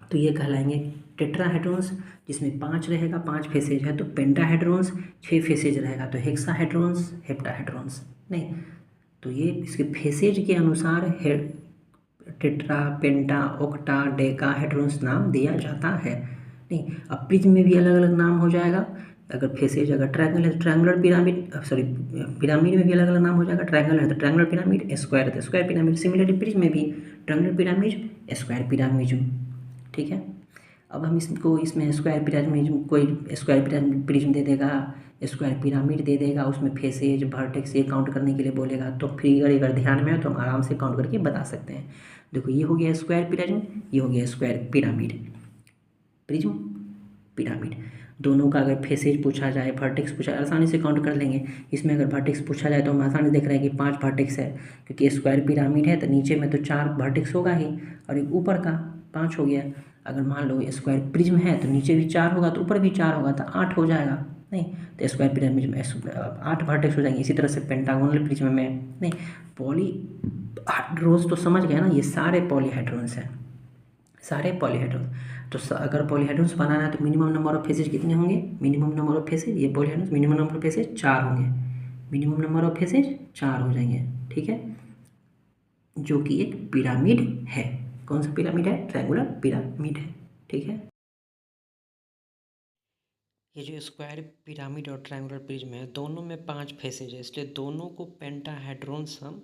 तो ये कहलाएंगे टेट्राहेड्रॉन्स, जिसमें 5 रहेगा, 5 फेसेज है। तो पेंटाहेड्रॉन्स 6 फेसेज रहेगा, तो हेक्साहेड्रॉन्स, हेप्टाहेड्रॉन्स। नहीं, तो ये इसके फेसेज के अनुसार टेट्रा, पेंटा, ऑक्टा, डेकाहेड्रॉन्स नाम दिया जाता है। नहीं, अब प्रिज्म में भी अलग अलग नाम हो जाएगा। अगर फेसेज अगर ट्रायंगल है तो ट्रायंगुलर पिरामिड, सॉरी पिरामिड में भी अलग अलग नाम हो जाएगा। ट्रायंगल है तो ट्रायंगुलर पिरामिड, स्क्वायर है तो स्क्वायर पिरामिड। सिमिलरली प्रिज्म में भी ट्रायंगुलर पिरामिड, स्क्वायर पिरामिड, ठीक है। अब हम इसको इसमें स्क्वायर पिरामिड, कोई स्क्वायर प्रिज्म दे देगा, स्क्वायर पिरामिड दे देगा, उसमें फेसेज वर्टेक्स ये काउंट करने के लिए बोलेगा, तो फिगर अगर ध्यान में हो तो हम आराम से काउंट करके बता सकते हैं। देखो, ये हो गया स्क्वायर पिरामिड, ये हो गया स्क्वायर पिरामिड, प्रिज्म पिरामिड। दोनों का अगर फेसेज पूछा जाए, वर्टेक्स पूछा, आसानी से काउंट कर लेंगे। इसमें अगर वर्टेक्स पूछा जाए तो हम आसानी से देख रहे हैं कि 5 वर्टेक्स है, क्योंकि स्क्वायर पिरामिड है तो नीचे में तो 4 वर्टेक्स होगा ही, और एक ऊपर का 5 हो गया। अगर मान लो स्क्वायर प्रिज्म है तो नीचे भी 4 होगा तो ऊपर भी 4 होगा, तो 8 हो जाएगा। नहीं, तो स्क्वायर पिरामिड में 8 वर्टेक्स हो जाएंगे। इसी तरह से पेंटागोनल प्रिज्म में नहीं, पॉलीहेड्रॉन्स तो समझ गया ना, ये सारे पॉलीहेड्रॉन्स हैं, सारे पॉलीहेड्रॉन्स। तो अगर पॉलीहेड्रॉन्स बनाना है तो मिनिमम नंबर ऑफ फेसेज कितने होंगे, मिनिमम नंबर ऑफ फेसेज, ये पॉलीहेड्रॉन्स मिनिमम नंबर ऑफ फेसेज 4 होंगे, मिनिमम नंबर ऑफ फेसेज 4 हो जाएंगे, ठीक है। जो कि एक पिरामिड है। कौन सा पिरामिड है, ट्रायंगुलर पिरामिड है, ठीक है। ये जो स्क्वायर पिरामिड और ट्रायंगुलर प्रिज्म है, दोनों में 5 फेसेज है, इसलिए दोनों को पेंटाहेड्रॉन्स हम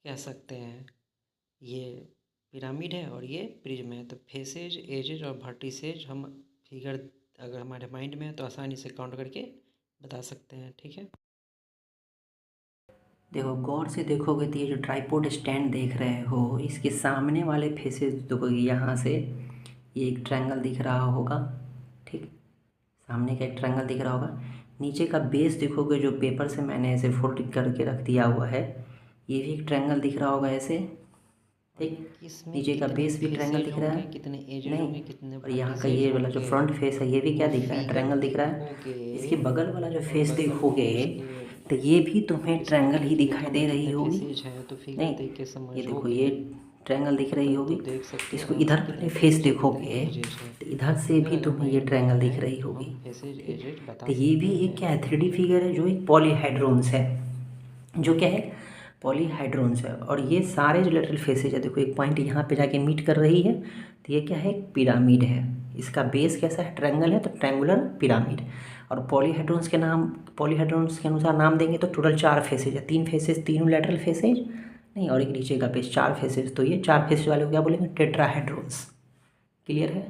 कह सकते हैं। ये पिरामिड है और ये प्रिज्म है, तो फेसेज, एजेज और वर्टिसेज हम फिगर अगर हमारे माइंड में है तो आसानी से काउंट करके बता सकते हैं, ठीक है। देखो, गौर से देखोगे तो ये जो ट्राइपॉड स्टैंड देख रहे हो, इसके सामने वाले फेसेज देखोगे, यहाँ से ये एक ट्रायंगल दिख रहा होगा, ठीक, सामने का एक ट्रायंगल दिख रहा होगा। नीचे का बेस देखोगे, जो पेपर से मैंने ऐसे फोल्ड करके रख दिया हुआ है, ये भी एक ट्रायंगल दिख रहा होगा ऐसे, ठीक। नीचे का बेस भी ट्रायंगल दिख रहा है, कितने एज नहीं, कितने और यहाँ का ये वाला जो फ्रंट फेस है, ये भी क्या दिख रहा है, ट्रायंगल दिख रहा है। इसके बगल वाला जो फेस देखोगे तो ये भी तुम्हें ट्रायंगल ही दिखाई दे रही होगी, नहीं, ये देखो, ये ट्रायंगल दिख रही होगी। इसको इधर वाले फेस देखोगे तो इधर से भी तुम्हें ये ट्रायंगल दिख रही होगी। तो ये भी एक क्या है, 3D फिगर है, जो एक पॉलीहेड्रॉन्स है, जो क्या है, पॉलीहाइड्रोन्स है। और ये सारे जो लेटरल फेसेज है, देखो एक पॉइंट यहाँ पे जाके मीट कर रही है, तो ये क्या है, एक पिरामिड है। इसका बेस कैसा है, ट्रायंगल है, तो ट्रायंगुलर पिरामिड। और पॉलीहाइड्रोन्स के अनुसार नाम देंगे तो टोटल 4 फेसेज है, 3 फेसेज, तीनों लेटरल फेसेज नहीं, और एक नीचे का बेस, 4 फेसेज। तो ये 4 फेसेज वाले को क्या बोलेंगे, टेट्राहाइड्रोन्स। क्लियर है।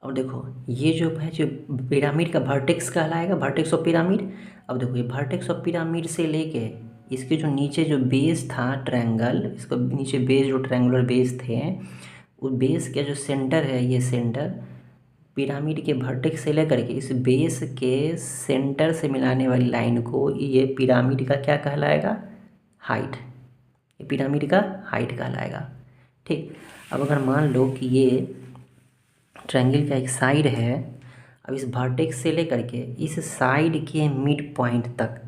अब देखो ये जो है, जो पिरामिड का वर्टेक्स कहलाएगा, वर्टेक्स ऑफ पिरामिड। अब देखो ये वर्टेक्स ऑफ पिरामिड से लेके इसके जो नीचे जो बेस था ट्रायंगल, इसको नीचे बेस जो ट्रायंगुलर बेस थे, उस बेस का जो सेंटर है, ये सेंटर पिरामिड के वर्टेक्स से लेकर के इस बेस के सेंटर से मिलाने वाली लाइन को ये पिरामिड का क्या कहलाएगा, हाइट। ये पिरामिड का हाइट कहलाएगा। ठीक। अब अगर मान लो कि ये ट्रायंगल का एक साइड है, अब इस वर्टेक्स से लेकर के इस साइड के मिड पॉइंट तक,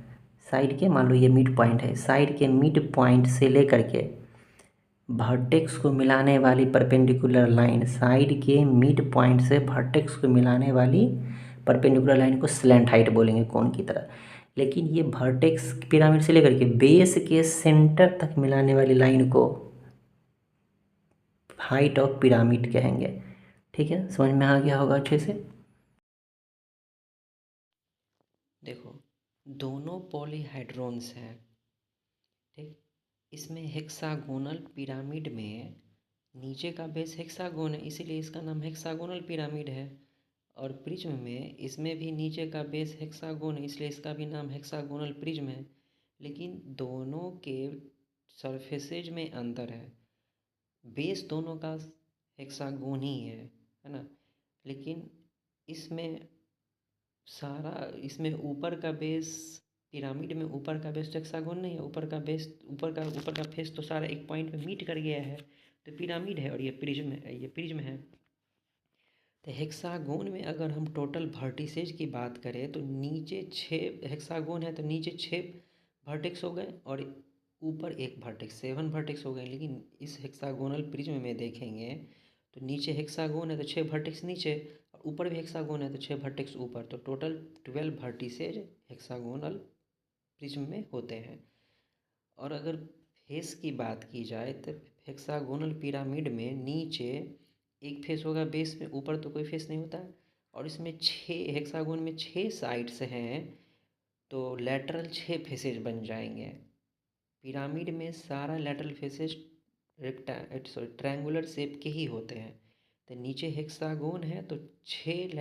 साइड के मान लो ये मिड पॉइंट है, साइड के मिड पॉइंट से लेकर के वर्टेक्स को मिलाने वाली परपेंडिकुलर लाइन, साइड के मिड पॉइंट से वर्टेक्स को मिलाने वाली परपेंडिकुलर लाइन को स्लैंट हाइट बोलेंगे, कोण की तरह। लेकिन ये वर्टेक्स पिरामिड से लेकर के बेस के सेंटर तक मिलाने वाली लाइन को हाइट ऑफ पिरामिड कहेंगे। ठीक है, समझ में आ गया होगा अच्छे से। देखो दोनों पॉलीहाइड्रोन्स हैं, ठीक। इसमें हेक्सागोनल पिरामिड में नीचे का बेस हेक्सागोन है, इसीलिए इसका नाम हेक्सागोनल पिरामिड है। और प्रिज्म में इसमें भी नीचे का बेस हेक्सागोन है, इसलिए इसका भी नाम हेक्सागोनल प्रिज्म है। लेकिन दोनों के सरफेसेज में अंतर है, बेस दोनों का हेक्सागोन ही है ना। लेकिन इसमें इसमें ऊपर का बेस, पिरामिड में ऊपर का बेस तो हेक्सागोन नहीं है, ऊपर का बेस, ऊपर का फेस तो सारा एक पॉइंट में मीट कर गया है, तो पिरामिड है। और ये प्रिज्म है। तो हेक्सागोन में अगर हम टोटल वर्टिसेज की बात करें तो नीचे 6 हेक्सागोन है, तो नीचे 6 वर्टेक्स हो गए और ऊपर एक वर्टेक्स, 7 वर्टेक्स हो गए। लेकिन इस हेक्सागोनल प्रिज्म में देखेंगे तो नीचे हेक्सागोन है तो 6 वर्टेक्स नीचे, और ऊपर भी हेक्सागोन है तो 6 वर्टेक्स ऊपर, तो टोटल 12 वर्टिसेज हेक्सागोनल प्रिज्म में होते हैं। और अगर फेस की बात की जाए तो हेक्सागोनल पिरामिड में नीचे एक फेस होगा बेस में, ऊपर तो कोई फेस नहीं होता है। और इसमें 6 हेक्सागोन में 6 साइड्स हैं, तो लेटरल 6 फेसेज बन जाएंगे। पिरामिड में सारा लेटरल फेसेज ट्रायंगुलर शेप के ही होते हैं। तो नीचे हेक्सागोन है तो 6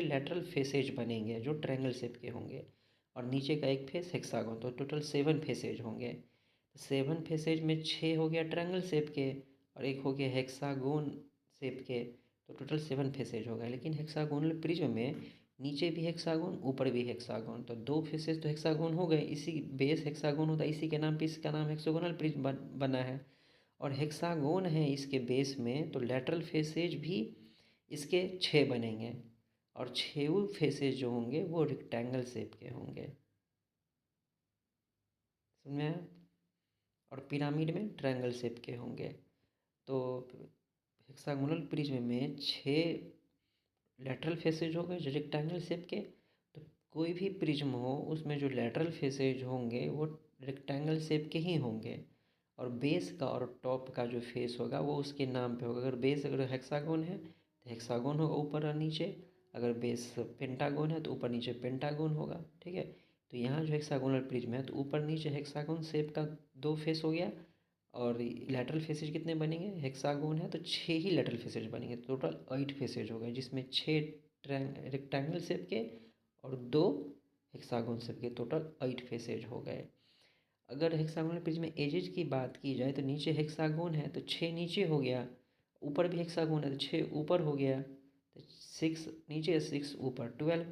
लेटरल फेसेज बनेंगे जो ट्रायंगल शेप के होंगे, और नीचे का एक फेस हेक्सागोन, तो टोटल 7 फेसेज होंगे। 7 फेसेज में 6 हो गया ट्रायंगल शेप के और एक हो गया हेक्सागोन शेप के, तो टोटल 7 फेसेज हो गए। लेकिन हेक्सागोनल प्रिज्म में नीचे भी हेक्सागोन, ऊपर भी हेक्सागोन, तो 2 फेसेस तो हेक्सागोन हो गए। इसी बेस हेक्सागोन होता है, इसी के नाम पे इसका नाम हेक्सागोनल प्रिज्म बना है। और हेक्सागोन है इसके बेस में, तो लेटरल फेसेज भी इसके 6 बनेंगे, और 6 फेसेज जो होंगे वो रेक्टेंगल शेप के होंगे। समझ में आया। और पिरामिड में ट्रायंगल शेप के होंगे। तो हेक्सागोनल प्रिज्म में 6 लेटरल फेसेज हो गए जो रेक्टेंगल शेप के। तो कोई भी प्रिज्म हो उसमें जो लेटरल फेसेज होंगे वो रेक्टेंगल शेप के ही होंगे, और बेस का और टॉप का जो फेस होगा वो उसके नाम पे होगा। अगर हेक्सागोन है तो हेक्सागोन होगा ऊपर और नीचे, अगर बेस पेंटागोन है तो ऊपर नीचे पेंटागोन होगा। ठीक है। तो यहाँ जो हेक्सागोनल प्रिज्म है तो ऊपर नीचे हेक्सागोन शेप का 2 फेस हो गया, और लेटरल फेसेज कितने बनेंगे, हेक्सागोन है तो 6 ही लेटरल फेसेज बनेंगे, टोटल 8 फेसेज हो गए, जिसमें 6 रेक्टेंगल शेप के और 2 हेक्सागोन शेप के, टोटल 8 फेसेज हो गए। अगर हेक्सागोनल प्रिज्म में एजेज की बात की जाए तो नीचे हेक्सागोन है तो 6 नीचे हो गया, ऊपर भी हेक्सागोन है तो 6 ऊपर हो गया, तो 6 नीचे 6 ऊपर 12।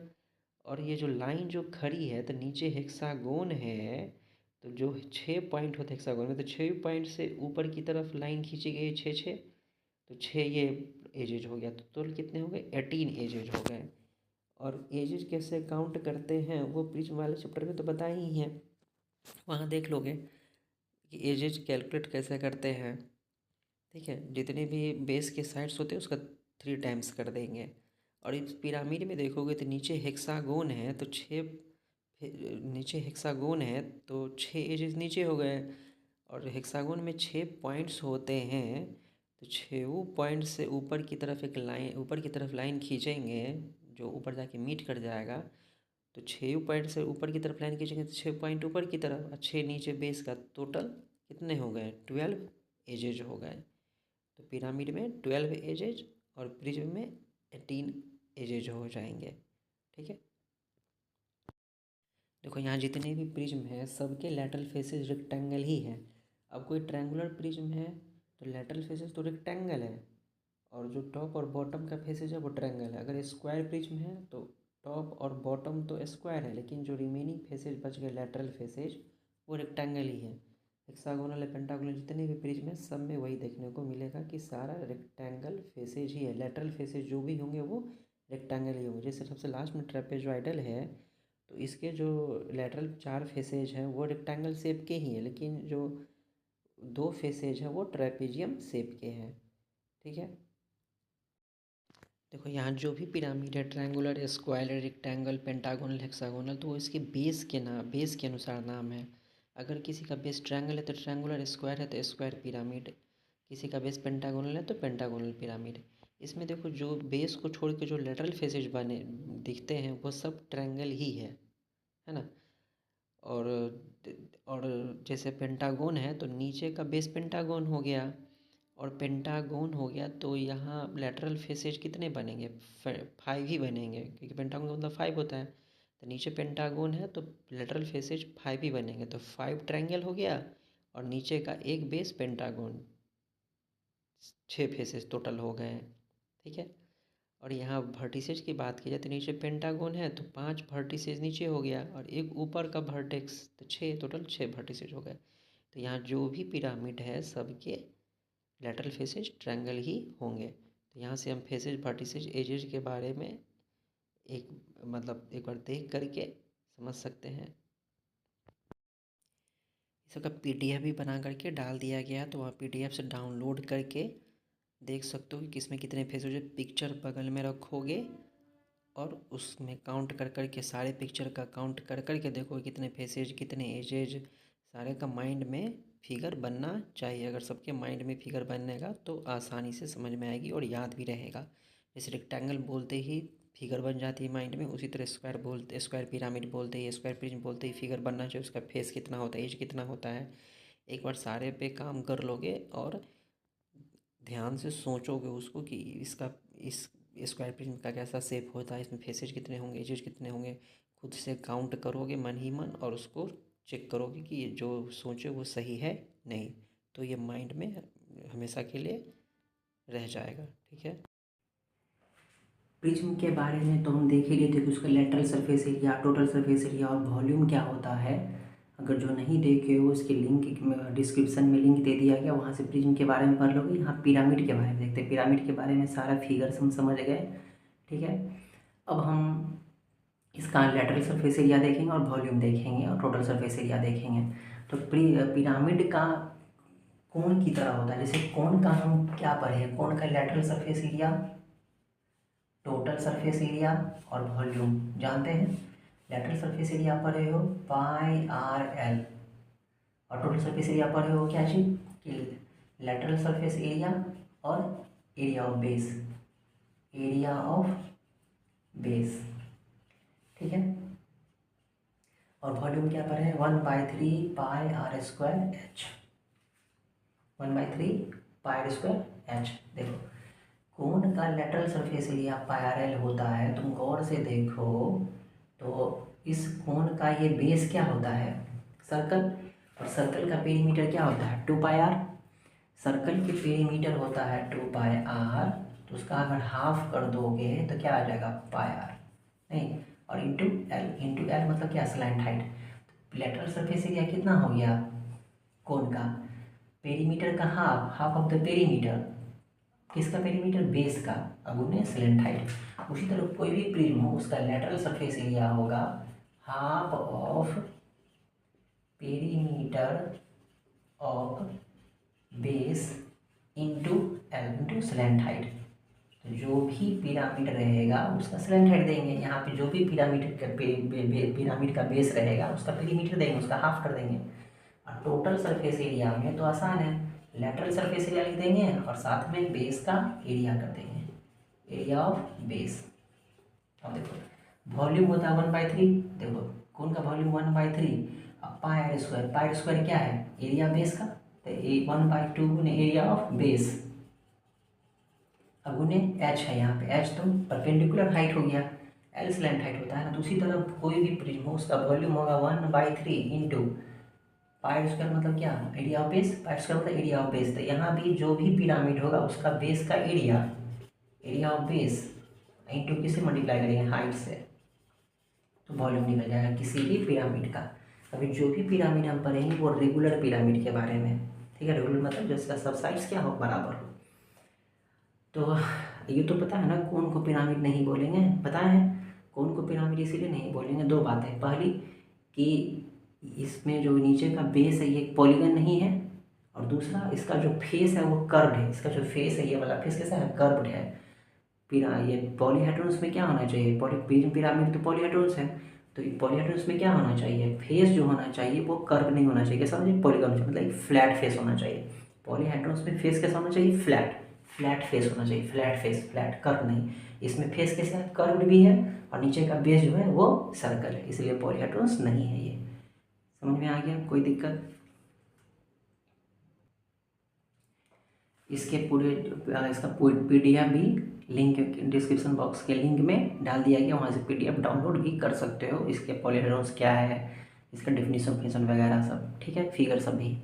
और ये जो लाइन जो खड़ी है तो नीचे हेक्सागोन है, तो जो 6 पॉइंट होते हैं हेक्सागोन में, तो 6 पॉइंट से ऊपर की तरफ लाइन खींची गई 6 6, तो 6 ये एजेज हो गया, तो टोटल कितने हो गए, 18 एजेज हो गए। और एजेज कैसे काउंट करते हैं वो प्रिज्म वाले चैप्टर में तो बताए ही हैं, वहाँ देख लोगे कि एजेज कैलकुलेट कैसे करते हैं। ठीक है, जितने भी बेस के साइड्स होते हैं उसका 3 टाइम्स कर देंगे। और इस पिरामिड में देखोगे तो नीचे हेक्सागोन है तो 6 नीचे हेक्सागोन है तो 6 एजेस नीचे हो गए, और हेक्सागोन में 6 पॉइंट्स होते हैं, तो 6 पॉइंट से ऊपर की तरफ एक लाइन, ऊपर की तरफ लाइन खींचेंगे जो ऊपर जाके मीट कर जाएगा। तो 6 पॉइंट से ऊपर की तरफ लाइन खींचेंगे तो 6 पॉइंट ऊपर की तरफ और 6 नीचे बेस का, टोटल कितने हो गए? 12 एजेज हो गए। तो पिरामिड में 12 एजेज और प्रिज्म में 18 एजेज हो जाएंगे। ठीक है, देखो यहाँ जितने भी प्रिज्म है सबके लैटरल फेसेस रेक्टेंगल ही है। अब कोई ट्रायंगुलर प्रिज्म है तो लैटरल फेसेस तो रेक्टेंगल है, और जो टॉप और बॉटम का फेसेज है वो ट्रायंगल है। अगर स्क्वायर प्रिज्म है तो टॉप और बॉटम तो स्क्वायर है, लेकिन जो रिमेनिंग फेसेज बच गए लैटरल फेसेज वो रेक्टेंगल ही है। हेक्सागोनल या पेंटागोनल जितने भी प्रिज्म है सब में वही देखने को मिलेगा कि सारा रेक्टेंगल फेसेज ही है। लैटरल फेसेज जो भी होंगे वो रेक्टेंगल ही होंगे। जैसे सबसे लास्ट में ट्रेपेजॉइडल है तो इसके जो लैटरल 4 फेसेज हैं वो रेक्टेंगल शेप के ही हैं, लेकिन जो 2 फेसेज हैं वो ट्रेपेजियम शेप के हैं। ठीक है, देखो यहाँ जो भी पिरामिड है triangular, square, rectangle, pentagonal, hexagonal, तो वो इसके बेस के अनुसार नाम है। अगर किसी का बेस ट्रायंगल है तो ट्रायंगुलर, स्क्वायर है तो स्क्वायर पिरामिड, किसी का बेस पेंटागोनल है तो पेंटागोनल पिरामिड। इसमें देखो जो बेस को छोड़ के जो लेटरल फेसेज बने दिखते हैं वो सब ट्रायंगल ही है ना। और और जैसे पेंटागोन है तो नीचे का बेस पेंटागोन हो गया, और पेंटागोन हो गया तो यहाँ लेटरल फेसेज कितने बनेंगे? 5 ही बनेंगे, क्योंकि पेंटागोन का मतलब 5 होता है। तो नीचे पेंटागोन है तो लेटरल फेसेज 5 ही बनेंगे, तो 5 ट्रायंगल हो गया और नीचे का एक बेस पेंटागोन, 6 फेसेस टोटल हो गए। ठीक है, और यहाँ वर्टिसेज की बात की जाए तो नीचे पेंटागोन है तो 5 वर्टिसेज नीचे हो गया और एक ऊपर का वर्टेक्स, तो 6 टोटल 6 वर्टिसेज हो गए। तो यहाँ जो भी पिरामिड है सबके लेटरल फेसेज ट्रायंगल ही होंगे। तो यहाँ से हम फेसेज, वर्टिसेज, एजेज के बारे में एक एक बार देख करके समझ सकते हैं। इसका PDF भी बना करके डाल दिया गया है, तो वहाँ PDF से डाउनलोड करके देख सकते हो कि किसमें कितने फेसेज है। पिक्चर बगल में रखोगे और उसमें काउंट कर कर के, सारे पिक्चर का काउंट कर कर के देखो कितने फेसेज, कितने एजेज, सारे का माइंड में फिगर बनना चाहिए। अगर सबके माइंड में फिगर बनेगा तो आसानी से समझ में आएगी और याद भी रहेगा। जैसे रेक्टेंगल बोलते ही फिगर बन जाती है माइंड में, उसी तरह स्क्वायर पिरामिड बोलते ही, स्क्वायर प्रिज्म बोलते ही फिगर बनना चाहिए, उसका फेस कितना होता है, एज कितना होता है। एक बार सारे पे काम कर लोगे और ध्यान से सोचोगे उसको कि इसका, इस स्क्वायर प्रिज्म का कैसा शेप होता है, इसमें फेसेज कितने होंगे, एजेज कितने होंगे, खुद से काउंट करोगे मन ही मन और उसको चेक करोगे कि ये जो सोचे वो सही है नहीं, तो ये माइंड में हमेशा के लिए रह जाएगा। ठीक है, प्रिज्म के बारे में तो हम देख ही रहे थे कि उसका lateral surface area, total surface area और वॉल्यूम क्या होता है। अगर जो नहीं देखे हो उसके लिंक डिस्क्रिप्शन में लिंक दे दिया गया, वहाँ से प्रिज्म के बारे में पढ़ लोगे। यहाँ पिरामिड के बारे में देखते हैं, पिरामिड के बारे में सारा फिगर्स हम समझ गए। ठीक है, अब हम इसका लेटरल सरफेस एरिया देखेंगे और वॉल्यूम देखेंगे और टोटल सरफेस एरिया देखेंगे। तो पिरामिड का कोण की तरह होता है। जैसे कोण का हम क्या पढ़े हैं, कोण का lateral surface area, total surface area और वॉल्यूम जानते हैं। लेटरल सरफेस एरिया पढ़े हो πr/l, और टोटल सरफेस एरिया पढ़े हो क्या चीज कि लेटरल सरफेस एरिया और area of base, area of base. ठीक है, और वॉल्यूम क्या पढ़े हैं, 1/3 πr²h, 1/3 πr²h। देखो कोण का लेटरल सरफेस एरिया πr/l होता है, तुम गौर से देखो तो इस कोण का ये बेस क्या होता है, सर्कल, और सर्कल का पेरीमीटर क्या होता है 2πr। सर्कल के पेरीमीटर होता है 2πr, तो उसका अगर हाफ कर दोगे तो क्या आ जाएगा πr, नहीं, और इंटू एल मतलब क्या, slant height. Lateral surface area कितना हो गया कोण का, पेरीमीटर का हाफ ऑफ द पेरीमीटर, किसका पेरीमीटर, बेस का, अगुने स्लैंट हाइट। उसी तरह कोई भी प्रिज्म हो उसका लेटरल सरफेस एरिया होगा half of perimeter of base into L into slant height. जो भी पिरामिड रहेगा उसका स्लैंट हाइट देंगे। यहाँ पे जो भी पिरामिड का पिरामिड का बेस रहेगा उसका पेरीमीटर देंगे, उसका हाफ कर देंगे। और टोटल सरफेस एरिया में तो आसान है, लेटरल सरफेस एरिया लिख देंगे और साथ में बेस का एरिया कर देंगे, एरिया ऑफ बेस। अब देखो वॉल्यूम होता है 1/3, देखो कौन का वॉल्यूम 1/3, अब पाई स्क्वायर क्या है, एरिया बेस का, तो 1/2 गुने एरिया ऑफ बेस, अब गुने एच है, यहाँ पे एच तो परपेंडिकुलर हाइट हो गया, एल स्लैंट हाइट होता है ना। दूसरी तरफ कोई भी प्रिज्म हो उसका वॉल्यूम होगा 1/3 इंटू पाई स्क्वायर, मतलब क्या, area of base, pi square मतलब एरिया ऑफ बेस। तो यहाँ भी जो भी पिरामिड होगा उसका बेस का area, area of base into किसे मल्टीप्लाई करेंगे, हाइट से, तो वॉल्यूम निकल जाएगा किसी भी पिरामिड का। अभी जो भी पिरामिड हम पढ़ेंगे वो रेगुलर पिरामिड के बारे में, ठीक है। रेगुलर मतलब जिसका सब साइड्स क्या हो, बराबर हो। तो ये तो पता है ना कौन को पिरामिड नहीं बोलेंगे, पता है कौन को पिरामिड इसीलिए नहीं बोलेंगे, दो बातें। पहली कि इसमें जो नीचे का बेस है ये पॉलीगन नहीं है, और दूसरा इसका जो फेस है वो कर्व्ड है। इसका जो फेस है ये वाला फेस कैसा है, कर्व्ड है। ये पॉलीहेड्रॉन्स में क्या होना चाहिए, प्रिज्म पिरामिड तो पॉलीहेड्रॉन्स है, तो पॉलीहेड्रॉन्स में क्या होना चाहिए, फेस जो होना चाहिए वो कर्व नहीं होना चाहिए, कैसा होना चाहिए, पॉलीगन मतलब एक फ्लैट फेस होना चाहिए। पॉलीहेड्रॉन्स में फेस कैसा होना चाहिए, फ्लैट, फ्लैट फेस होना चाहिए, फ्लैट फेस, फ्लैट कर्व नहीं। इसमें फेस कैसा है, कर्व्ड भी है, और नीचे का बेस जो है वो सर्कल है, इसलिए पॉलीहेड्रॉन्स नहीं है ये। समझ में आ गया, कोई दिक्कत? इसके पूरे इसका PDF भी लिंक डिस्क्रिप्शन बॉक्स के लिंक में डाल दिया गया, वहाँ से PDF डाउनलोड भी कर सकते हो। इसके पॉलीहेड्रॉन्स क्या है, इसका डेफिनेशन वगैरह सब, ठीक है, फिगर सब भी।